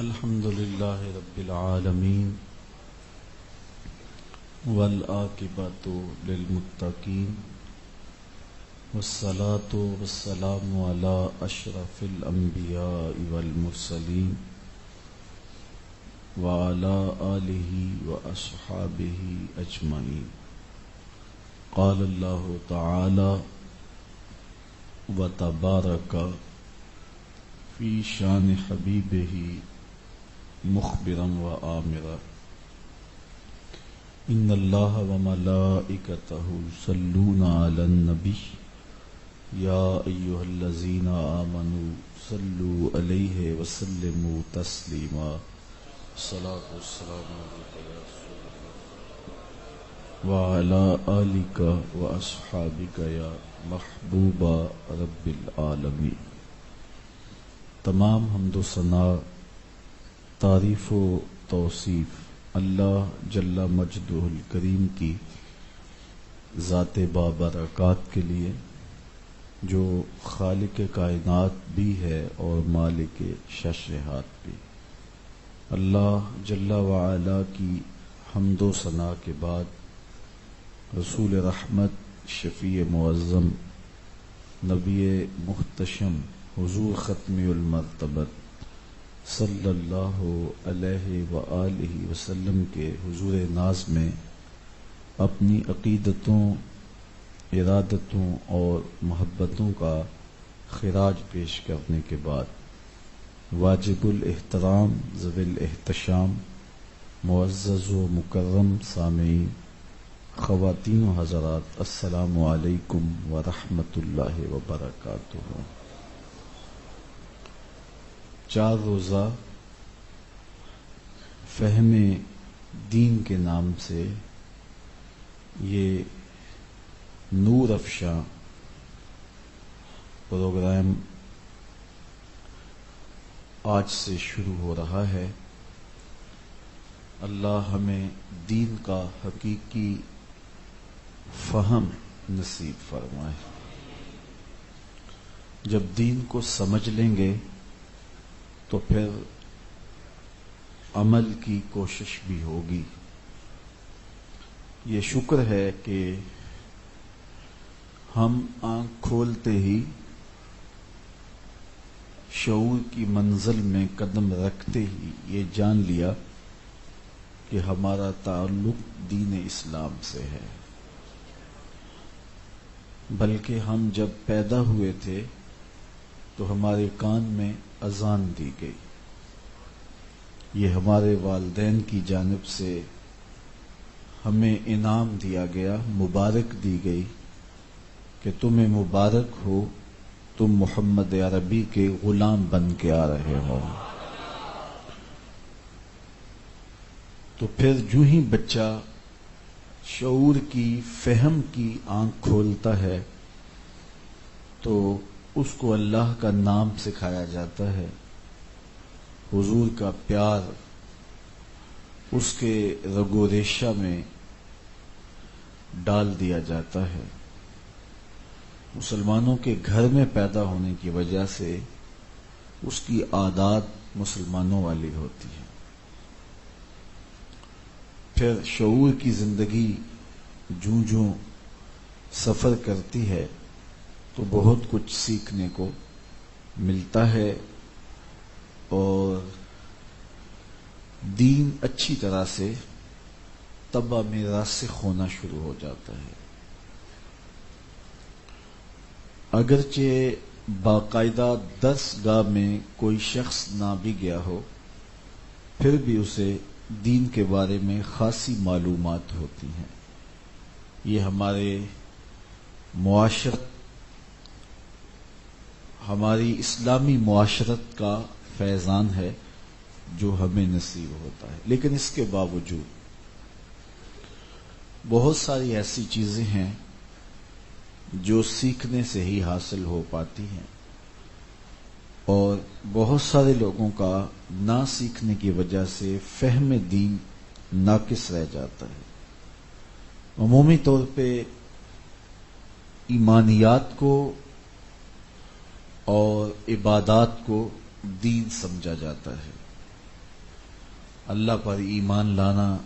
الحمد للہ رب العالمین والعاقبۃ للمتقین والصلاة والسلام علی اشرف الانبیاء والمرسلین وعلی آلہ واصحابہ اجمعین. قال اللہ تعالی وتبارک فی شان حبیبہ مخبرا وآمرا ان اللہ وملائکتہ یصلون علی النبی یا ایھا الذین آمنوا صلوا علیہ وسلموا تسلیما. الصلاۃ والسلام علیک یا رسول اللہ وعلی آلک واصحابک یا محبوب رب العالمین. تمام حمد و ثنا، تعریف و توصیف اللہ جل مجدہ الکریم کی ذات بابرکات کے لیے، جو خالق کائنات بھی ہے اور مالک ششہات بھی. اللہ جل وعلا کی حمد و ثنا کے بعد رسول رحمت، شفیع معظم، نبی محتشم، حضور ختم المرتبت صلی اللہ علیہ وآلہ وسلم کے حضور ناز میں اپنی عقیدتوں، ارادتوں اور محبتوں کا خراج پیش کرنے کے بعد واجب الاحترام ذوی الاحتشام معزز و مکرم سامعین، خواتین و حضرات، السلام علیکم ورحمۃ اللہ وبرکاتہ. 4 روزہ فہم دین کے نام سے یہ نور افشاں پروگرام آج سے شروع ہو رہا ہے. اللہ ہمیں دین کا حقیقی فہم نصیب فرمائے. جب دین کو سمجھ لیں گے تو پھر عمل کی کوشش بھی ہوگی. یہ شکر ہے کہ ہم آنکھ کھولتے ہی شعور کی منزل میں قدم رکھتے ہی یہ جان لیا کہ ہمارا تعلق دین اسلام سے ہے. بلکہ ہم جب پیدا ہوئے تھے تو ہمارے کان میں اذان دی گئی. یہ ہمارے والدین کی جانب سے ہمیں انعام دیا گیا، مبارک دی گئی کہ تمہیں مبارک ہو، تم محمد عربی کے غلام بن کے آ رہے ہو. تو پھر جو ہی بچہ شعور کی، فہم کی آنکھ کھولتا ہے تو اس کو اللہ کا نام سکھایا جاتا ہے، حضور کا پیار اس کے رگ و ریشہ میں ڈال دیا جاتا ہے. مسلمانوں کے گھر میں پیدا ہونے کی وجہ سے اس کی عادات مسلمانوں والی ہوتی ہے. پھر شعور کی زندگی جوں جوں سفر کرتی ہے تو بہت کچھ سیکھنے کو ملتا ہے اور دین اچھی طرح سے طبع میں راسخ ہونا شروع ہو جاتا ہے. اگرچہ باقاعدہ درس گاہ میں کوئی شخص نہ بھی گیا ہو، پھر بھی اسے دین کے بارے میں خاصی معلومات ہوتی ہیں. یہ ہمارے معاشرت، ہماری اسلامی معاشرت کا فیضان ہے جو ہمیں نصیب ہوتا ہے. لیکن اس کے باوجود بہت ساری ایسی چیزیں ہیں جو سیکھنے سے ہی حاصل ہو پاتی ہیں، اور بہت سارے لوگوں کا نہ سیکھنے کی وجہ سے فہم دین ناقص رہ جاتا ہے. عمومی طور پہ ایمانیات کو اور عبادات کو دین سمجھا جاتا ہے. اللہ پر ایمان لانا،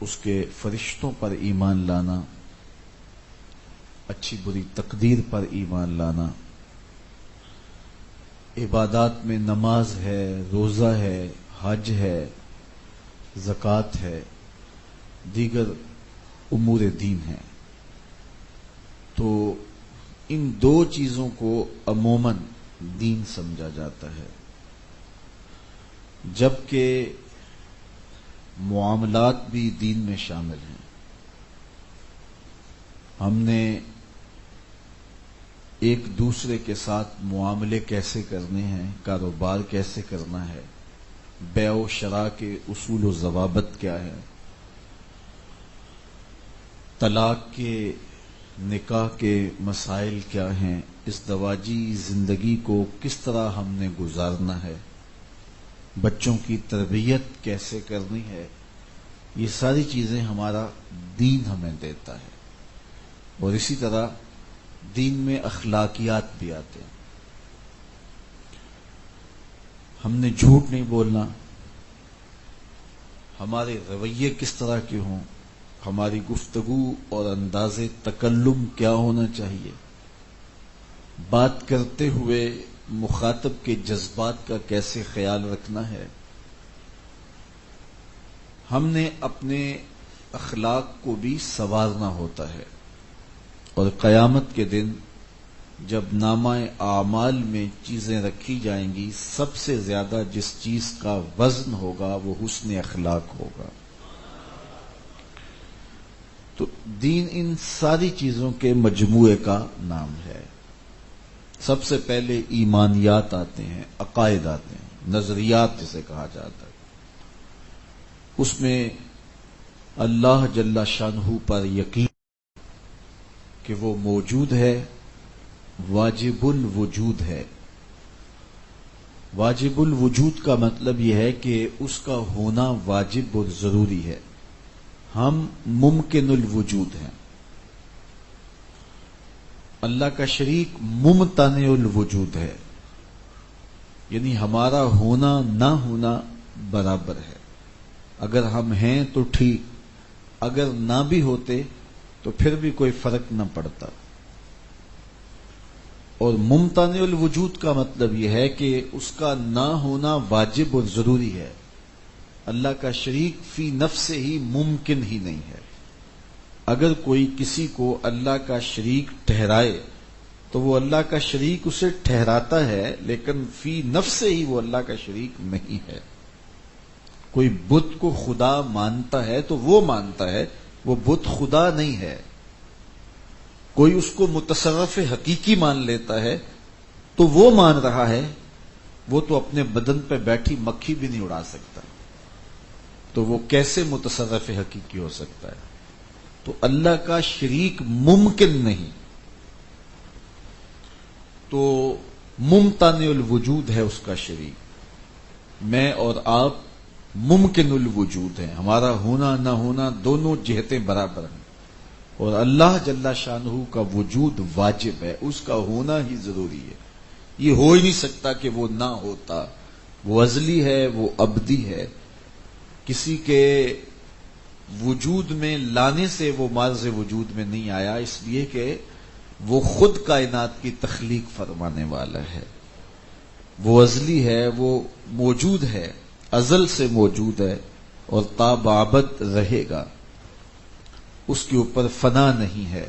اس کے فرشتوں پر ایمان لانا، اچھی بری تقدیر پر ایمان لانا، عبادات میں نماز ہے، روزہ ہے، حج ہے، زکوٰۃ ہے، دیگر امور دین ہیں، تو ان دو چیزوں کو عموماً دین سمجھا جاتا ہے، جبکہ معاملات بھی دین میں شامل ہیں۔ ہم نے ایک دوسرے کے ساتھ معاملے کیسے کرنے ہیں، کاروبار کیسے کرنا ہے، بیع و شراء کے اصول و ضوابط کیا ہے، طلاق کے، نکاح کے مسائل کیا ہیں، ازدواجی زندگی کو کس طرح ہم نے گزارنا ہے، بچوں کی تربیت کیسے کرنی ہے، یہ ساری چیزیں ہمارا دین ہمیں دیتا ہے۔ اور اسی طرح دین میں اخلاقیات بھی آتے ہیں۔ ہم نے جھوٹ نہیں بولنا، ہمارے رویے کس طرح کے ہوں، ہماری گفتگو اور انداز تکلم کیا ہونا چاہیے، بات کرتے ہوئے مخاطب کے جذبات کا کیسے خیال رکھنا ہے۔ ہم نے اپنے اخلاق کو بھی سنوارنا ہوتا ہے، اور قیامت کے دن جب نامہ اعمال میں چیزیں رکھی جائیں گی، سب سے زیادہ جس چیز کا وزن ہوگا وہ حسن اخلاق ہوگا۔ تو دین ان ساری چیزوں کے مجموعے کا نام ہے۔ سب سے پہلے ایمانیات آتے ہیں، عقائد آتے ہیں، نظریات جسے کہا جاتا ہے۔ اس میں اللہ جل شانہ پر یقین کہ وہ موجود ہے، واجب الوجود ہے۔ واجب الوجود کا مطلب یہ ہے کہ اس کا ہونا واجب اور ضروری ہے، ہم ممکن الوجود ہیں۔ اللہ کا شریک ممتنع الوجود ہے، یعنی ہمارا ہونا نہ ہونا برابر ہے۔ اگر ہم ہیں تو ٹھیک، اگر نہ بھی ہوتے تو پھر بھی کوئی فرق نہ پڑتا۔ اور ممتنع الوجود کا مطلب یہ ہے کہ اس کا نہ ہونا واجب اور ضروری ہے۔ اللہ کا شریک فی نفس ہی ممکن ہی نہیں ہے۔ اگر کوئی کسی کو اللہ کا شریک ٹھہرائے تو وہ اللہ کا شریک اسے ٹھہراتا ہے، لیکن فی نفس ہی وہ اللہ کا شریک نہیں ہے۔ کوئی بت کو خدا مانتا ہے تو وہ مانتا ہے، وہ بت خدا نہیں ہے۔ کوئی اس کو متصرف حقیقی مان لیتا ہے تو وہ مان رہا ہے، وہ تو اپنے بدن پہ بیٹھی مکھی بھی نہیں اڑا سکتا، تو وہ کیسے متصرف حقیقی ہو سکتا ہے؟ تو اللہ کا شریک ممکن نہیں، تو ممتنع الوجود ہے اس کا شریک۔ میں اور آپ ممکن الوجود ہیں، ہمارا ہونا نہ ہونا دونوں جہتیں برابر ہیں، اور اللہ جل شانہ کا وجود واجب ہے، اس کا ہونا ہی ضروری ہے۔ یہ ہو ہی نہیں سکتا کہ وہ نہ ہوتا، وہ ازلی ہے، وہ ابدی ہے۔ کسی کے وجود میں لانے سے وہ معرض وجود میں نہیں آیا، اس لیے کہ وہ خود کائنات کی تخلیق فرمانے والا ہے، وہ ازلی ہے، وہ موجود ہے، ازل سے موجود ہے اور تا بابد رہے گا، اس کے اوپر فنا نہیں ہے،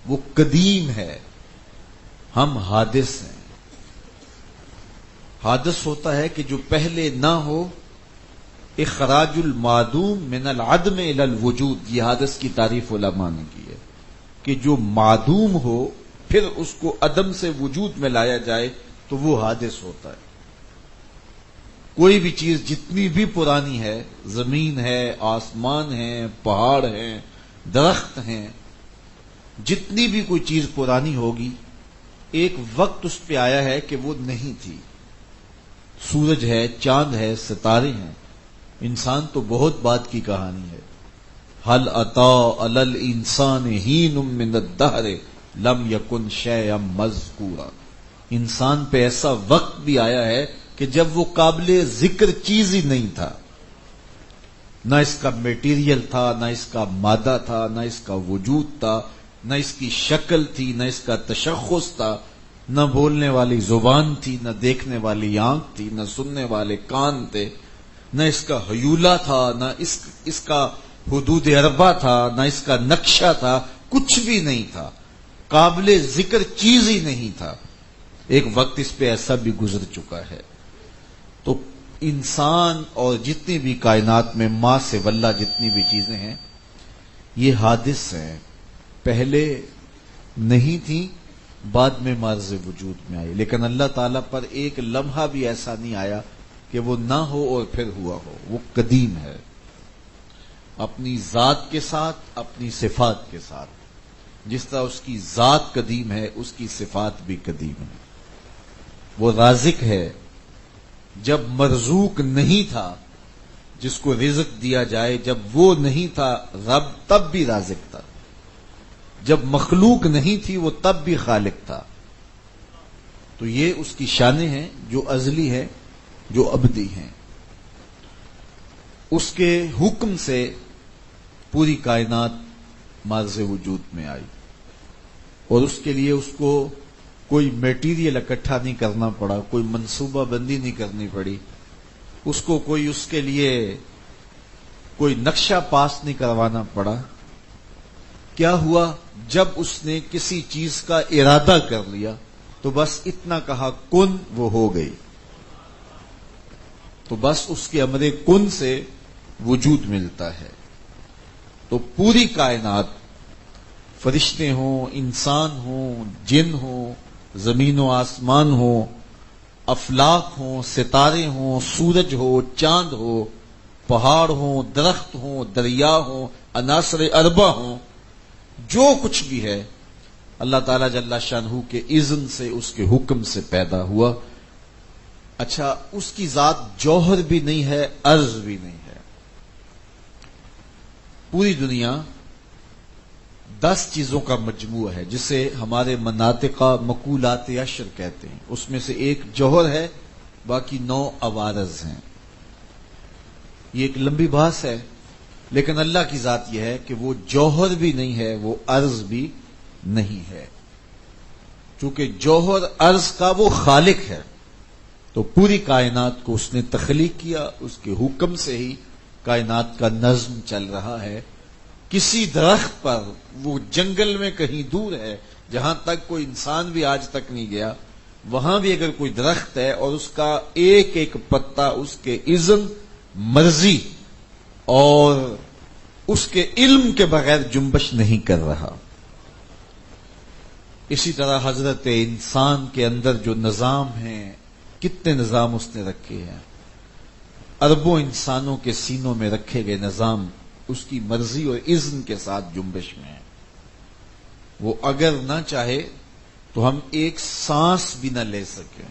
وہ قدیم ہے، ہم حادث ہیں۔ حادث ہوتا ہے کہ جو پہلے نہ ہو، اخراج المعدوم من العدم الى الوجود، یہ حادث کی تعریف علماء نے کی ہے کہ جو معدوم ہو پھر اس کو عدم سے وجود میں لایا جائے تو وہ حادث ہوتا ہے۔ کوئی بھی چیز جتنی بھی پرانی ہے، زمین ہے، آسمان ہے، پہاڑ ہیں، درخت ہیں، جتنی بھی کوئی چیز پرانی ہوگی، ایک وقت اس پہ آیا ہے کہ وہ نہیں تھی۔ سورج ہے، چاند ہے، ستارے ہیں، انسان تو بہت بات کی کہانی ہے۔ هل أتى على الإنسان حين من الدهر لم يكن شيئا مذكورا، انسان پہ ایسا وقت بھی آیا ہے کہ جب وہ قابل ذکر چیز ہی نہیں تھا۔ نہ اس کا میٹیریل تھا، نہ اس کا مادہ تھا، نہ اس کا وجود تھا، نہ اس کی شکل تھی، نہ اس کا تشخص تھا، نہ بولنے والی زبان تھی، نہ دیکھنے والی آنکھ تھی، نہ سننے والے کان تھے، نہ اس کا حیولہ تھا، نہ اس کا حدود اربع تھا، نہ اس کا نقشہ تھا، کچھ بھی نہیں تھا، قابل ذکر چیز ہی نہیں تھا. ایک وقت اس پہ ایسا بھی گزر چکا ہے. تو انسان اور جتنی بھی کائنات میں ماں سے واللہ جتنی بھی چیزیں ہیں یہ حادث ہیں، پہلے نہیں تھی، بعد میں معرض وجود میں آئی. لیکن اللہ تعالیٰ پر ایک لمحہ بھی ایسا نہیں آیا کہ وہ نہ ہو اور پھر ہوا ہو. وہ قدیم ہے اپنی ذات کے ساتھ، اپنی صفات کے ساتھ. جس طرح اس کی ذات قدیم ہے اس کی صفات بھی قدیم ہے. وہ رازق ہے. جب مرزوق نہیں تھا جس کو رزق دیا جائے، جب وہ نہیں تھا رب، تب بھی رازق تھا. جب مخلوق نہیں تھی وہ تب بھی خالق تھا. تو یہ اس کی شانیں ہیں جو ازلی ہے، جو ابدی ہیں. اس کے حکم سے پوری کائنات معرض وجود میں آئی، اور اس کے لیے اس کو کوئی میٹیریل اکٹھا نہیں کرنا پڑا، کوئی منصوبہ بندی نہیں کرنی پڑی، اس کو کوئی اس کے لیے کوئی نقشہ پاس نہیں کروانا پڑا. کیا ہوا؟ جب اس نے کسی چیز کا ارادہ کر لیا تو بس اتنا کہا کن، وہ ہو گئی. تو بس اس کے امر کن سے وجود ملتا ہے. تو پوری کائنات، فرشتے ہوں، انسان ہوں، جن ہوں، زمین و آسمان ہو، افلاک ہوں، ستارے ہوں، سورج ہو، چاند ہو، پہاڑ ہوں، درخت ہوں، دریا ہوں، عناصر اربع ہوں، جو کچھ بھی ہے اللہ تعالیٰ جل شانہ کے اذن سے، اس کے حکم سے پیدا ہوا. اچھا، اس کی ذات جوہر بھی نہیں ہے، عرض بھی نہیں ہے. پوری دنیا 10 چیزوں کا مجموعہ ہے جسے ہمارے مناطقہ مقولات عشر کہتے ہیں. اس میں سے ایک جوہر ہے، باقی 9 عوارض ہیں. یہ ایک لمبی بحث ہے، لیکن اللہ کی ذات یہ ہے کہ وہ جوہر بھی نہیں ہے، وہ عرض بھی نہیں ہے. چونکہ جوہر عرض کا وہ خالق ہے، تو پوری کائنات کو اس نے تخلیق کیا. اس کے حکم سے ہی کائنات کا نظم چل رہا ہے. کسی درخت پر، وہ جنگل میں کہیں دور ہے جہاں تک کوئی انسان بھی آج تک نہیں گیا، وہاں بھی اگر کوئی درخت ہے اور اس کا ایک ایک پتا اس کے اذن، مرضی اور اس کے علم کے بغیر جنبش نہیں کر رہا. اسی طرح حضرت انسان کے اندر جو نظام ہیں، کتنے نظام اس نے رکھے ہیں. اربوں انسانوں کے سینوں میں رکھے گئے نظام اس کی مرضی اور اذن کے ساتھ جنبش میں ہے. وہ اگر نہ چاہے تو ہم ایک سانس بھی نہ لے سکیں.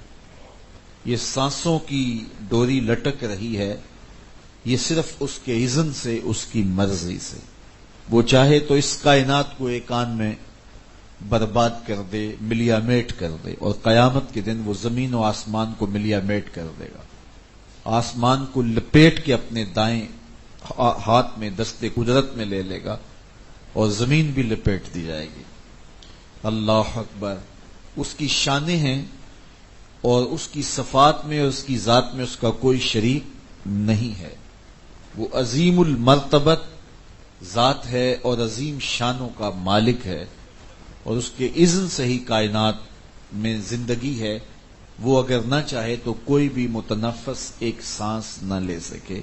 یہ سانسوں کی ڈوری لٹک رہی ہے، یہ صرف اس کے اذن سے، اس کی مرضی سے. وہ چاہے تو اس کائنات کو ایک آن میں برباد کر دے، ملیا میٹ کر دے، اور قیامت کے دن وہ زمین و آسمان کو ملیا میٹ کر دے گا. آسمان کو لپیٹ کے اپنے دائیں ہاتھ میں دستے قدرت میں لے لے گا، اور زمین بھی لپیٹ دی جائے گی. اللہ اکبر. اس کی شانیں ہیں، اور اس کی صفات میں اور اس کی ذات میں اس کا کوئی شریک نہیں ہے. وہ عظیم المرتبت ذات ہے اور عظیم شانوں کا مالک ہے، اور اس کے اذن سے ہی کائنات میں زندگی ہے. وہ اگر نہ چاہے تو کوئی بھی متنفس ایک سانس نہ لے سکے.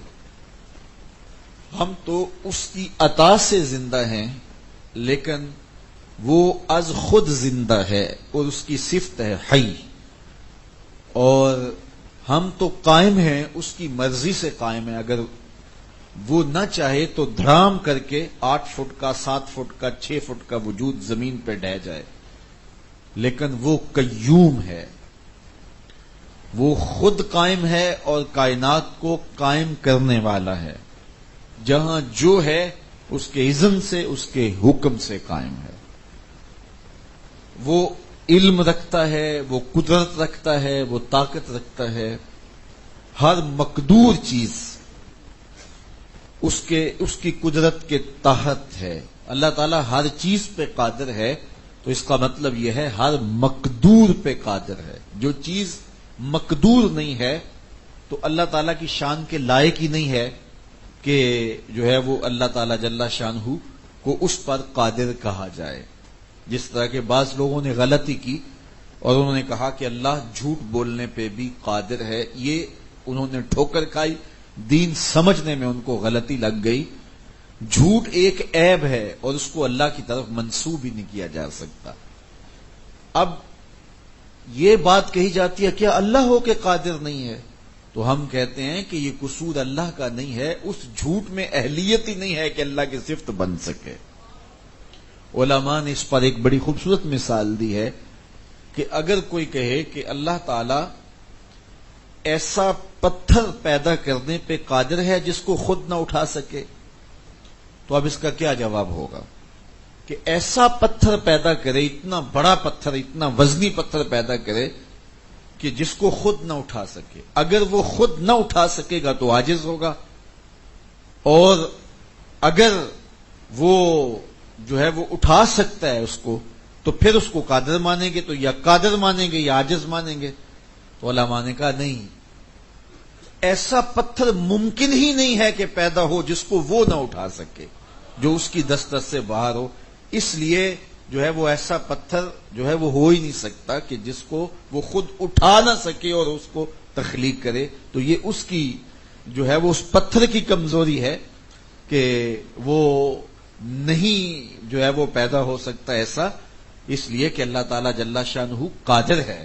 ہم تو اس کی عطا سے زندہ ہیں، لیکن وہ از خود زندہ ہے، اور اس کی صفت ہے حی. اور ہم تو قائم ہیں، اس کی مرضی سے قائم ہیں. اگر وہ نہ چاہے تو دھڑام کر کے 8 فٹ کا، 7 فٹ کا، 6 فٹ کا وجود زمین پہ ڈہ جائے. لیکن وہ قیوم ہے، وہ خود قائم ہے اور کائنات کو قائم کرنے والا ہے. جہاں جو ہے اس کے اذن سے، اس کے حکم سے قائم ہے. وہ علم رکھتا ہے، وہ قدرت رکھتا ہے، وہ طاقت رکھتا ہے. ہر مقدور چیز اس کی قدرت کے تحت ہے. اللہ تعالیٰ ہر چیز پہ قادر ہے، تو اس کا مطلب یہ ہے ہر مقدور پہ قادر ہے. جو چیز مقدور نہیں ہے تو اللہ تعالیٰ کی شان کے لائق ہی نہیں ہے کہ جو ہے وہ اللہ تعالیٰ جل شانہ کو اس پر قادر کہا جائے. جس طرح کے بعض لوگوں نے غلطی کی اور انہوں نے کہا کہ اللہ جھوٹ بولنے پہ بھی قادر ہے، یہ انہوں نے ٹھوکر کھائی، دین سمجھنے میں ان کو غلطی لگ گئی. جھوٹ ایک عیب ہے اور اس کو اللہ کی طرف منسوب ہی نہیں کیا جا سکتا. اب یہ بات کہی جاتی ہے کیا اللہ ہو کے قادر نہیں ہے؟ تو ہم کہتے ہیں کہ یہ قصور اللہ کا نہیں ہے، اس جھوٹ میں اہلیت ہی نہیں ہے کہ اللہ کی صفت بن سکے. علماء نے اس پر ایک بڑی خوبصورت مثال دی ہے کہ اگر کوئی کہے کہ اللہ تعالی ایسا پتھر پیدا کرنے پہ قادر ہے جس کو خود نہ اٹھا سکے، تو اب اس کا کیا جواب ہوگا؟ کہ ایسا پتھر پیدا کرے، اتنا بڑا پتھر، اتنا وزنی پتھر پیدا کرے کہ جس کو خود نہ اٹھا سکے. اگر وہ خود نہ اٹھا سکے گا تو عاجز ہوگا، اور اگر وہ جو ہے وہ اٹھا سکتا ہے اس کو تو پھر اس کو قادر مانیں گے. تو یا قادر مانیں گے یا عاجز مانیں گے. تو علماء نے کہا نہیں، ایسا پتھر ممکن ہی نہیں ہے کہ پیدا ہو جس کو وہ نہ اٹھا سکے، جو اس کی دسترس سے باہر ہو. اس لیے جو ہے وہ ایسا پتھر جو ہے وہ ہو ہی نہیں سکتا کہ جس کو وہ خود اٹھا نہ سکے اور اس کو تخلیق کرے. تو یہ اس کی جو ہے وہ اس پتھر کی کمزوری ہے کہ وہ نہیں جو ہے وہ پیدا ہو سکتا ایسا، اس لیے کہ اللہ تعالیٰ جل شانہ قادر ہے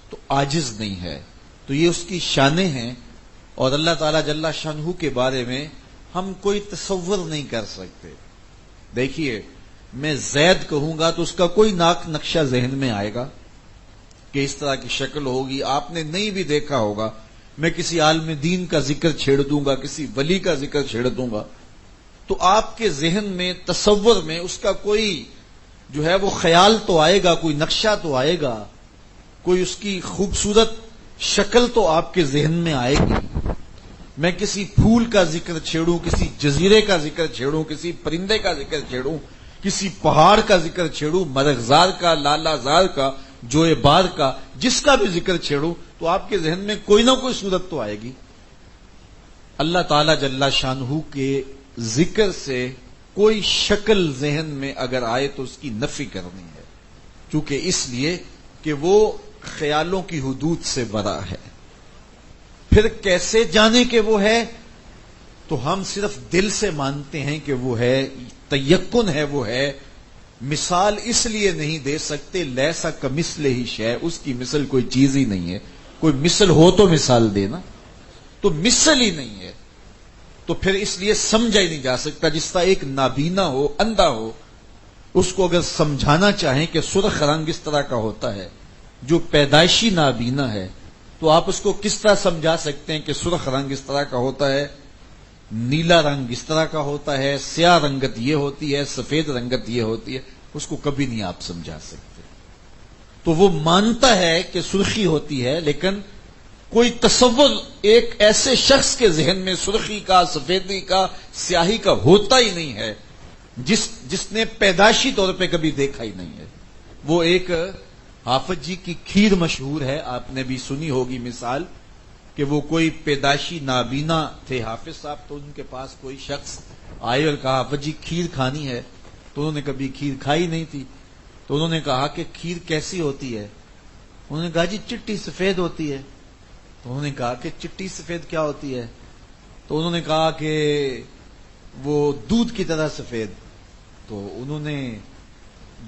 تو عاجز نہیں ہے. تو یہ اس کی شانیں ہیں، اور اللہ تعالیٰ جل شانہ کے بارے میں ہم کوئی تصور نہیں کر سکتے. دیکھیے، میں زید کہوں گا تو اس کا کوئی نقشہ ذہن میں آئے گا کہ اس طرح کی شکل ہوگی، آپ نے نہیں بھی دیکھا ہوگا. میں کسی عالم دین کا ذکر چھیڑ دوں گا، کسی ولی کا ذکر چھیڑ دوں گا، تو آپ کے ذہن میں، تصور میں اس کا کوئی جو ہے وہ خیال تو آئے گا، کوئی نقشہ تو آئے گا، کوئی اس کی خوبصورت شکل تو آپ کے ذہن میں آئے گی. میں کسی پھول کا ذکر چھیڑوں، کسی جزیرے کا ذکر چھیڑوں، کسی پرندے کا ذکر چھیڑوں، کسی پہاڑ کا ذکر چھیڑوں، مرغزار کا، لالا زار کا، جوئے بار کا، جس کا بھی ذکر چھیڑوں تو آپ کے ذہن میں کوئی نہ کوئی صورت تو آئے گی. اللہ تعالی جل شانہ کے ذکر سے کوئی شکل ذہن میں اگر آئے تو اس کی نفی کرنی ہے، چونکہ اس لیے کہ وہ خیالوں کی حدود سے برا ہے. پھر کیسے جانے کہ وہ ہے؟ تو ہم صرف دل سے مانتے ہیں کہ وہ ہے، تیقن ہے وہ ہے. مثال اس لیے نہیں دے سکتے، لیسا کمثلہ شیء، اس کی مثل کوئی چیز ہی نہیں ہے. کوئی مثل ہو تو مثال دینا، تو مثل ہی نہیں ہے، تو پھر اس لیے سمجھا ہی نہیں جا سکتا. جس طرح ایک نابینا ہو، اندھا ہو، اس کو اگر سمجھانا چاہیں کہ سرخ رنگ اس طرح کا ہوتا ہے، جو پیدائشی نابینا ہے، تو آپ اس کو کس طرح سمجھا سکتے ہیں کہ سرخ رنگ اس طرح کا ہوتا ہے، نیلا رنگ اس طرح کا ہوتا ہے، سیاہ رنگت یہ ہوتی ہے، سفید رنگت یہ ہوتی ہے؟ اس کو کبھی نہیں آپ سمجھا سکتے. تو وہ مانتا ہے کہ سرخی ہوتی ہے، لیکن کوئی تصور ایک ایسے شخص کے ذہن میں سرخی کا، سفیدی کا، سیاہی کا ہوتا ہی نہیں ہے جس نے پیدائشی طور پہ کبھی دیکھا ہی نہیں ہے. وہ ایک حافظ جی کی کھیر مشہور ہے، آپ نے بھی سنی ہوگی مثال، کہ وہ کوئی پیدائشی نابینا تھے حافظ صاحب، تو ان کے پاس کوئی شخص آئے اور کہا حافظ جی کھیر کھانی ہے. تو انہوں نے کبھی کھیر کھائی نہیں تھی. تو انہوں نے کہا کہ کھیر کیسی ہوتی ہے؟ انہوں نے کہا جی چٹی سفید ہوتی ہے. تو انہوں نے کہا کہ چٹی سفید کیا ہوتی ہے؟ تو انہوں نے کہا کہ وہ دودھ کی طرح سفید. تو انہوں نے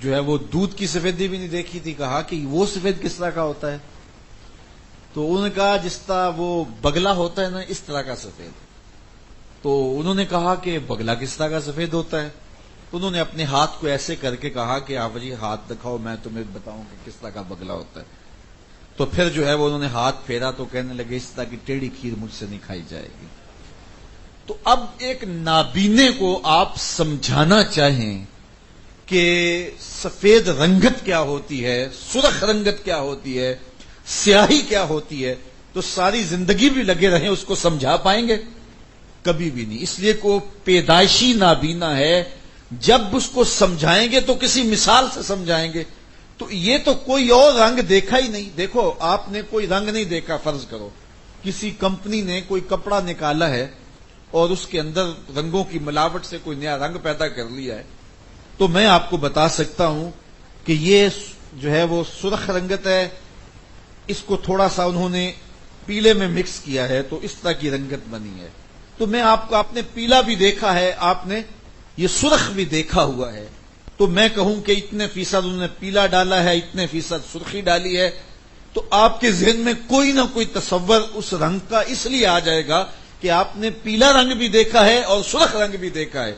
جو ہے وہ دودھ کی سفیدی بھی نہیں دیکھی تھی. کہا کہ وہ سفید کس طرح کا ہوتا ہے؟ تو انہوں نے کہا جس طرح وہ بگلا ہوتا ہے نا، اس طرح کا سفید. تو انہوں نے کہا کہ بگلا کس طرح کا سفید ہوتا ہے؟ تو انہوں نے اپنے ہاتھ کو ایسے کر کے کہا کہ آپ جی ہاتھ دکھاؤ، میں تمہیں بتاؤں کہ کس طرح کا بگلا ہوتا ہے. تو پھر جو ہے وہ انہوں نے ہاتھ پھیرا تو کہنے لگے اس طرح کی ٹیڑھی کھیر مجھ سے نہیں کھائی جائے گی. تو اب ایک نابینے کو آپ سمجھانا چاہیں کہ سفید رنگت کیا ہوتی ہے، سرخ رنگت کیا ہوتی ہے، سیاہی کیا ہوتی ہے، تو ساری زندگی بھی لگے رہیں اس کو سمجھا پائیں گے؟ کبھی بھی نہیں. اس لیے کو پیدائشی نابینا ہے. جب اس کو سمجھائیں گے تو کسی مثال سے سمجھائیں گے. تو یہ تو کوئی اور رنگ دیکھا ہی نہیں. دیکھو آپ نے کوئی رنگ نہیں دیکھا. فرض کرو کسی کمپنی نے کوئی کپڑا نکالا ہے اور اس کے اندر رنگوں کی ملاوٹ سے کوئی نیا رنگ پیدا کر لیا ہے، تو میں آپ کو بتا سکتا ہوں کہ یہ جو ہے وہ سرخ رنگت ہے، اس کو تھوڑا سا انہوں نے پیلے میں مکس کیا ہے تو اس طرح کی رنگت بنی ہے. تو میں آپ نے پیلا بھی دیکھا ہے، آپ نے یہ سرخ بھی دیکھا ہوا ہے، تو میں کہوں کہ اتنے فیصد انہوں نے پیلا ڈالا ہے، اتنے فیصد سرخی ڈالی ہے، تو آپ کے ذہن میں کوئی نہ کوئی تصور اس رنگ کا اس لیے آ جائے گا کہ آپ نے پیلا رنگ بھی دیکھا ہے اور سرخ رنگ بھی دیکھا ہے.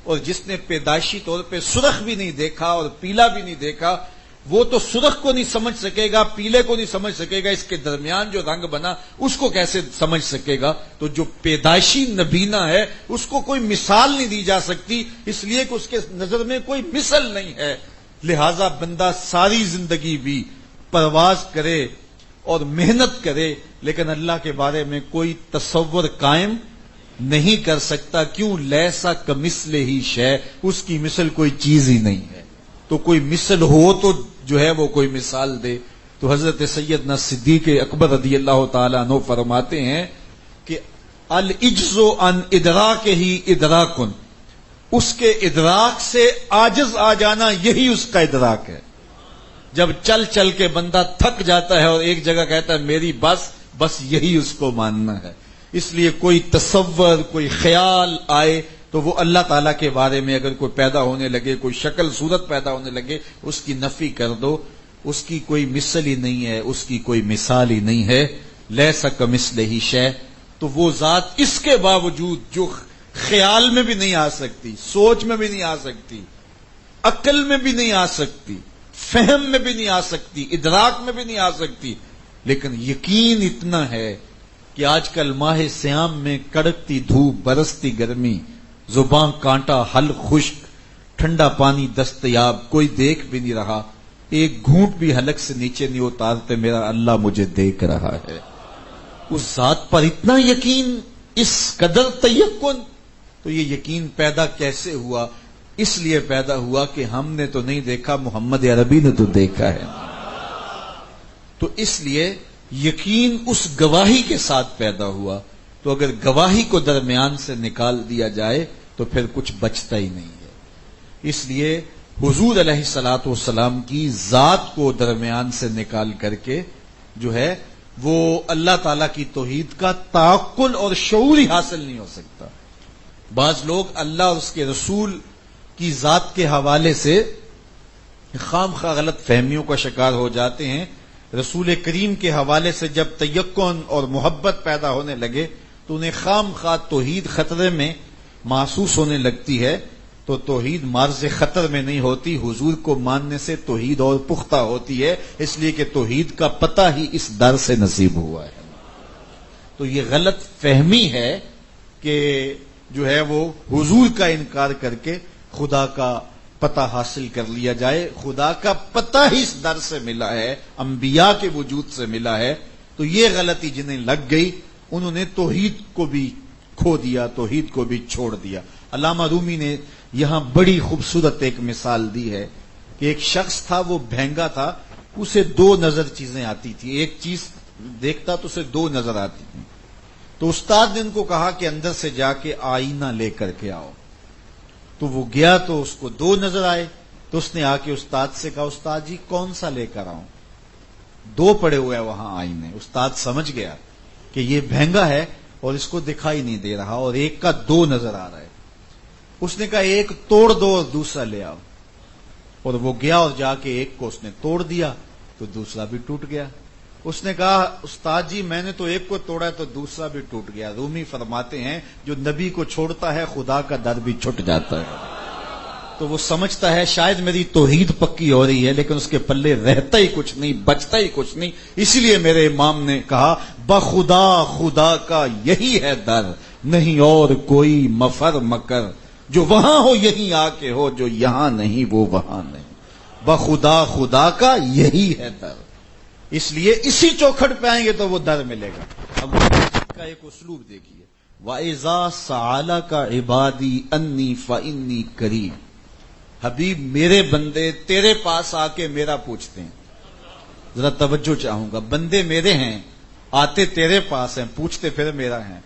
اور جس نے پیدائشی طور پہ سرخ بھی نہیں دیکھا اور پیلا بھی نہیں دیکھا، وہ تو سرخ کو نہیں سمجھ سکے گا، پیلے کو نہیں سمجھ سکے گا، اس کے درمیان جو رنگ بنا اس کو کیسے سمجھ سکے گا. تو جو پیدائشی نبینا ہے اس کو کوئی مثال نہیں دی جا سکتی، اس لیے کہ اس کے نظر میں کوئی مثل نہیں ہے. لہذا بندہ ساری زندگی بھی پرواز کرے اور محنت کرے لیکن اللہ کے بارے میں کوئی تصور قائم نہیں کر سکتا. کیوں؟ لیسا کمثلہ شیء، اس کی مثل کوئی چیز ہی نہیں ہے. تو کوئی مثل ہو تو جو ہے وہ کوئی مثال دے. تو حضرت سیدنا صدیق اکبر رضی اللہ تعالی عنہ فرماتے ہیں کہ العجز عن ادراکہ ادراکن، اس کے ادراک سے عاجز آ جانا یہی اس کا ادراک ہے. جب چل چل کے بندہ تھک جاتا ہے اور ایک جگہ کہتا ہے میری بس یہی اس کو ماننا ہے. اس لیے کوئی تصور، کوئی خیال آئے تو وہ اللہ تعالیٰ کے بارے میں اگر کوئی پیدا ہونے لگے، کوئی شکل صورت پیدا ہونے لگے، اس کی نفی کر دو. اس کی کوئی مثل ہی نہیں ہے، اس کی کوئی مثال ہی نہیں ہے. لیسا کمثلہ شیء، تو وہ ذات اس کے باوجود جو خیال میں بھی نہیں آ سکتی، سوچ میں بھی نہیں آ سکتی، عقل میں بھی نہیں آ سکتی، فہم میں بھی نہیں آ سکتی، ادراک میں بھی نہیں آ سکتی، لیکن یقین اتنا ہے کہ آج کل ماہ سیام میں کڑکتی دھوپ، برستی گرمی، زبان کانٹا، حلق خشک، ٹھنڈا پانی دستیاب، کوئی دیکھ بھی نہیں رہا، ایک گھونٹ بھی حلق سے نیچے نہیں اتارتے، میرا اللہ مجھے دیکھ رہا ہے. اس ذات پر اتنا یقین، اس قدر تیقن. تو یہ یقین پیدا کیسے ہوا؟ اس لیے پیدا ہوا کہ ہم نے تو نہیں دیکھا، محمد عربی نے تو دیکھا ہے. تو اس لیے یقین اس گواہی کے ساتھ پیدا ہوا. تو اگر گواہی کو درمیان سے نکال دیا جائے تو پھر کچھ بچتا ہی نہیں ہے. اس لیے حضور علیہ الصلوۃ والسلام کی ذات کو درمیان سے نکال کر کے جو ہے وہ اللہ تعالی کی توحید کا تعقل اور شعور ہی حاصل نہیں ہو سکتا. بعض لوگ اللہ اور اس کے رسول کی ذات کے حوالے سے خام خواہ غلط فہمیوں کا شکار ہو جاتے ہیں. رسول کریم کے حوالے سے جب تیقن اور محبت پیدا ہونے لگے تو انہیں خام خواہ توحید خطرے میں محسوس ہونے لگتی ہے. تو توحید مارز خطر میں نہیں ہوتی، حضور کو ماننے سے توحید اور پختہ ہوتی ہے، اس لیے کہ توحید کا پتہ ہی اس در سے نصیب ہوا ہے. تو یہ غلط فہمی ہے کہ جو ہے وہ حضور کا انکار کر کے خدا کا پتہ حاصل کر لیا جائے. خدا کا پتہ ہی اس در سے ملا ہے، انبیاء کے وجود سے ملا ہے. تو یہ غلطی جنہیں لگ گئی انہوں نے توحید کو بھی کھو دیا، توحید کو بھی چھوڑ دیا. علامہ رومی نے یہاں بڑی خوبصورت ایک مثال دی ہے کہ ایک شخص تھا، وہ بھینگا تھا، اسے دو نظر چیزیں آتی تھی. ایک چیز دیکھتا تو اسے دو نظر آتی تھی. تو استاد نے ان کو کہا کہ اندر سے جا کے آئینہ لے کر کے آؤ. تو وہ گیا تو اس کو دو نظر آئے. تو اس نے آ کے استاد سے کہا استاد جی کون سا لے کر آؤں؟ دو پڑے ہوئے ہیں وہاں آئینے. استاد سمجھ گیا کہ یہ بھینگا ہے اور اس کو دکھائی نہیں دے رہا اور ایک کا دو نظر آ رہا ہے. اس نے کہا ایک توڑ دو اور دوسرا لے آؤ. اور وہ گیا اور جا کے ایک کو اس نے توڑ دیا تو دوسرا بھی ٹوٹ گیا. اس نے کہا استاد جی میں نے تو ایک کو توڑا تو دوسرا بھی ٹوٹ گیا. رومی فرماتے ہیں جو نبی کو چھوڑتا ہے خدا کا در بھی چھٹ جاتا ہے. تو وہ سمجھتا ہے شاید میری توحید پکی ہو رہی ہے لیکن اس کے پلے رہتا ہی کچھ نہیں، بچتا ہی کچھ نہیں. اسی لیے میرے امام نے کہا بخدا خدا کا یہی ہے در، نہیں اور کوئی مفر مکر. جو وہاں ہو یہیں آ کے ہو، جو یہاں نہیں وہ وہاں نہیں. بخدا خدا کا یہی ہے در. اس لیے اسی چوکھٹ پہ آئیں گے تو وہ در ملے گا. اب کا ایک اسلوب دیکھیے، وَإِذَا سَأَلَكَ عِبَادِي أَنِّي فَإِنِّي قَرِيبٌ. حبیب میرے بندے تیرے پاس آ کے میرا پوچھتے ہیں. ذرا توجہ چاہوں گا، بندے میرے ہیں، آتے تیرے پاس ہیں، پوچھتے پھر میرا ہیں.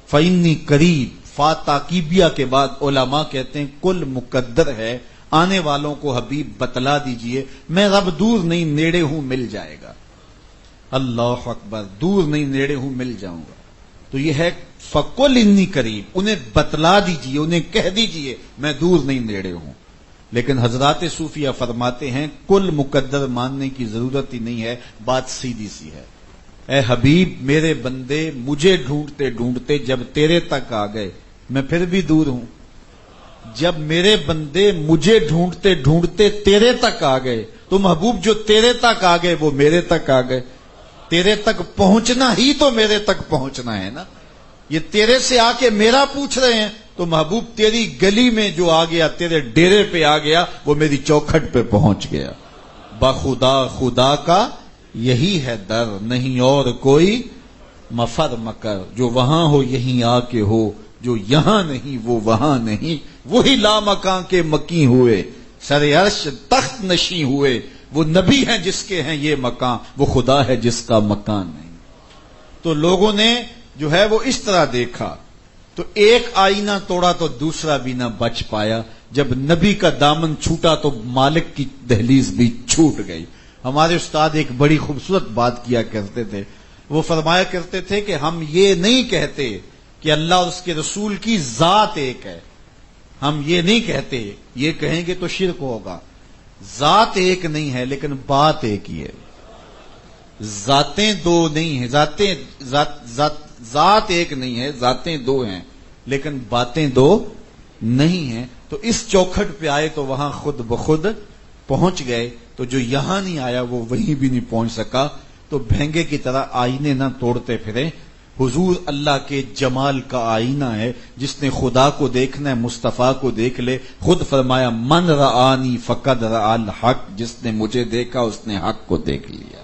فَإِنِّي قَرِيب، فا تاکیبیہ کے بعد علماء کہتے ہیں کل مقدر ہے، آنے والوں کو حبیب بتلا دیجئے میں رب دور نہیں نیڑے ہوں، مل جائے گا. اللہ اکبر، دور نہیں نیڑے ہوں، مل جاؤں گا. تو یہ ہے فَقُلْ إِنِّي قَرِيب، انہیں بتلا دیجئے، انہیں کہہ دیجئے میں دور نہیں نیڑے ہوں. لیکن حضرات صوفیہ فرماتے ہیں کل مقدر ماننے کی ضرورت ہی نہیں ہے، بات سیدھی سی ہے. اے حبیب میرے بندے مجھے ڈھونڈتے ڈھونڈتے جب تیرے تک آ گئے، میں پھر بھی دور ہوں. جب میرے بندے مجھے ڈھونڈتے ڈھونڈتے تیرے تک آ گئے تو محبوب جو تیرے تک آ گئے وہ میرے تک آ گئے. تیرے تک پہنچنا ہی تو میرے تک پہنچنا ہے نا. یہ تیرے سے آ کے میرا پوچھ رہے ہیں تو محبوب تیری گلی میں جو آ گیا، تیرے ڈیرے پہ آ گیا، وہ میری چوکھٹ پہ پہنچ گیا. بخدا خدا کا یہی ہے در، نہیں اور کوئی مفر مکر. جو وہاں ہو یہیں آ کے ہو، جو یہاں نہیں وہ وہاں نہیں. وہی لامکاں کے مکی ہوئے، سر عرش تخت نشیں ہوئے. وہ نبی ہیں جس کے ہیں یہ مکان، وہ خدا ہے جس کا مکان نہیں. تو لوگوں نے جو ہے وہ اس طرح دیکھا، تو ایک آئینہ توڑا تو دوسرا بھی نہ بچ پایا. جب نبی کا دامن چھوٹا تو مالک کی دہلیز بھی چھوٹ گئی. ہمارے استاد ایک بڑی خوبصورت بات کیا کرتے تھے. وہ فرمایا کرتے تھے کہ ہم یہ نہیں کہتے کہ اللہ اور اس کے رسول کی ذات ایک ہے. ہم یہ نہیں کہتے، یہ کہیں گے تو شرک ہوگا. ذات ایک نہیں ہے لیکن بات ایک ہی ہے. ذاتیں دو نہیں ہیں، ذات ایک نہیں ہے، ذاتیں دو ہیں لیکن باتیں دو نہیں ہیں. تو اس چوکھٹ پہ آئے تو وہاں خود بخود پہنچ گئے. تو جو یہاں نہیں آیا وہ وہیں بھی نہیں پہنچ سکا. تو بھینگے کی طرح آئینے نہ توڑتے پھریں. حضور اللہ کے جمال کا آئینہ ہے. جس نے خدا کو دیکھنا ہے مصطفیٰ کو دیکھ لے. خود فرمایا من رآنی فقد رآ الحق، جس نے مجھے دیکھا اس نے حق کو دیکھ لیا.